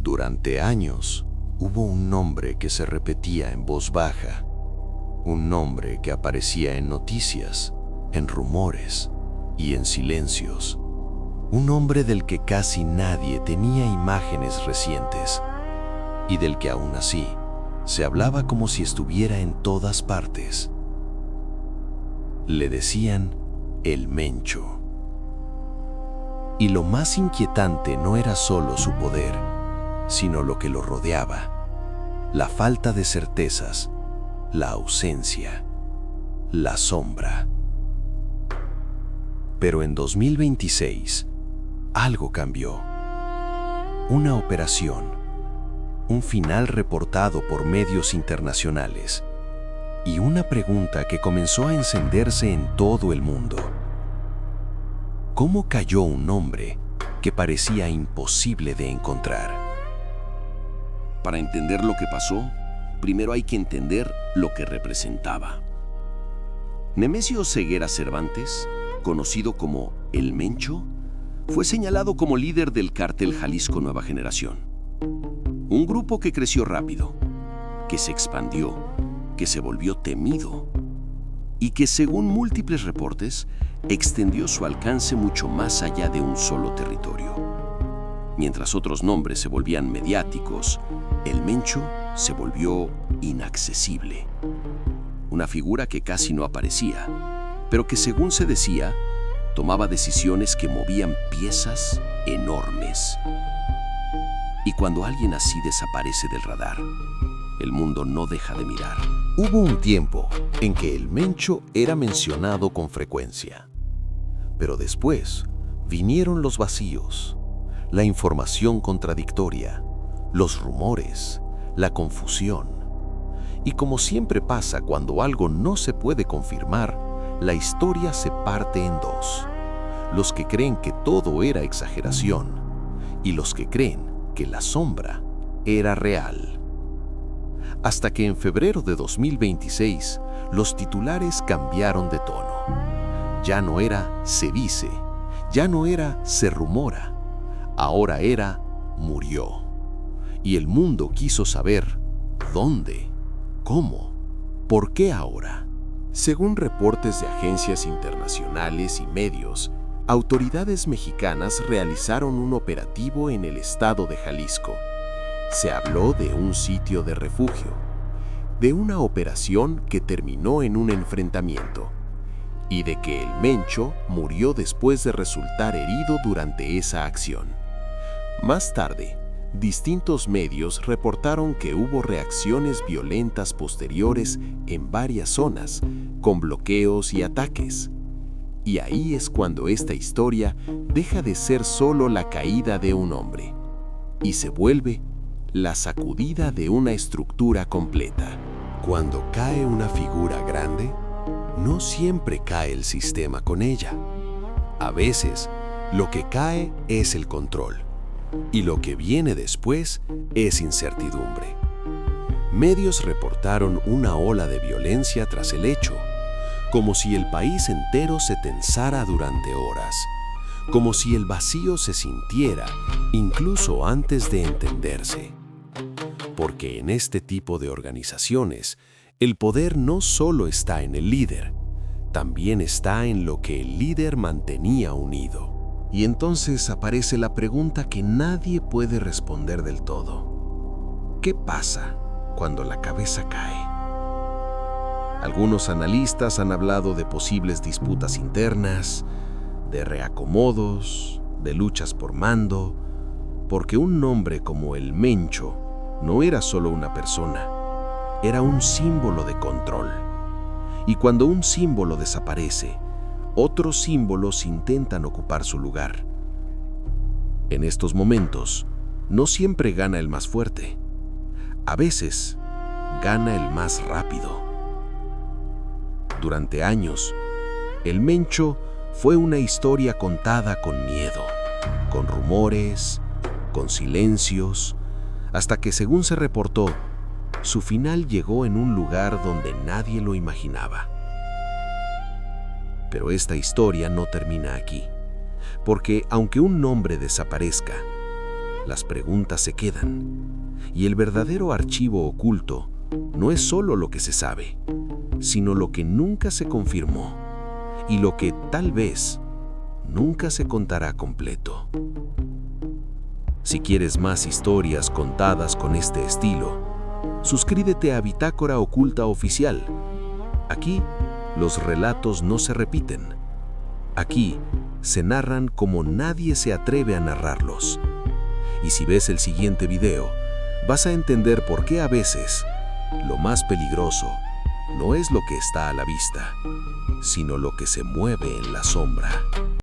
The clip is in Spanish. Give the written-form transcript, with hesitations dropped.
Durante años, hubo un nombre que se repetía en voz baja, un nombre que aparecía en noticias, en rumores y en silencios, un nombre del que casi nadie tenía imágenes recientes y del que aún así se hablaba como si estuviera en todas partes. Le decían el Mencho. Y lo más inquietante no era solo su poder, sino lo que lo rodeaba, la falta de certezas, la ausencia, la sombra. Pero en 2026, algo cambió. Una operación, un final reportado por medios internacionales y una pregunta que comenzó a encenderse en todo el mundo. ¿Cómo cayó un nombre que parecía imposible de encontrar? Para entender lo que pasó, primero hay que entender lo que representaba. Nemesio Ceguera Cervantes, conocido como El Mencho, fue señalado como líder del cártel Jalisco Nueva Generación. Un grupo que creció rápido, que se expandió, que se volvió temido y que, según múltiples reportes, extendió su alcance mucho más allá de un solo territorio. Mientras otros nombres se volvían mediáticos, el Mencho se volvió inaccesible. Una figura que casi no aparecía, pero que, según se decía, tomaba decisiones que movían piezas enormes. Y cuando alguien así desaparece del radar, el mundo no deja de mirar. Hubo un tiempo en que el Mencho era mencionado con frecuencia. Pero después vinieron los vacíos, la información contradictoria, los rumores, la confusión. Y como siempre pasa cuando algo no se puede confirmar, la historia se parte en dos. Los que creen que todo era exageración y los que creen que la sombra era real. Hasta que en febrero de 2026, los titulares cambiaron de tono. Ya no era se dice, ya no era se rumora, ahora era murió. Y el mundo quiso saber dónde, cómo, por qué ahora. Según reportes de agencias internacionales y medios, autoridades mexicanas realizaron un operativo en el estado de Jalisco. Se habló de un sitio de refugio, de una operación que terminó en un enfrentamiento, y de que el Mencho murió después de resultar herido durante esa acción. Más tarde, distintos medios reportaron que hubo reacciones violentas posteriores en varias zonas, con bloqueos y ataques. Y ahí es cuando esta historia deja de ser solo la caída de un hombre y se vuelve la sacudida de una estructura completa. Cuando cae una figura grande, no siempre cae el sistema con ella. A veces, lo que cae es el control, y lo que viene después es incertidumbre. Medios reportaron una ola de violencia tras el hecho, como si el país entero se tensara durante horas, como si el vacío se sintiera incluso antes de entenderse. Porque en este tipo de organizaciones, el poder no solo está en el líder, también está en lo que el líder mantenía unido. Y entonces aparece la pregunta que nadie puede responder del todo. ¿Qué pasa cuando la cabeza cae? Algunos analistas han hablado de posibles disputas internas, de reacomodos, de luchas por mando, porque un nombre como el Mencho no era solo una persona, era un símbolo de control. Y cuando un símbolo desaparece, otros símbolos intentan ocupar su lugar. En estos momentos, no siempre gana el más fuerte. A veces, gana el más rápido. Durante años, el Mencho fue una historia contada con miedo, con rumores, con silencios, hasta que, según se reportó, su final llegó en un lugar donde nadie lo imaginaba. Pero esta historia no termina aquí, porque aunque un nombre desaparezca, las preguntas se quedan, y el verdadero archivo oculto no es solo lo que se sabe, sino lo que nunca se confirmó y lo que tal vez nunca se contará completo. Si quieres más historias contadas con este estilo, suscríbete a Bitácora Oculta Oficial. Aquí, los relatos no se repiten. Aquí, se narran como nadie se atreve a narrarlos. Y si ves el siguiente video, vas a entender por qué a veces lo más peligroso no es lo que está a la vista, sino lo que se mueve en la sombra.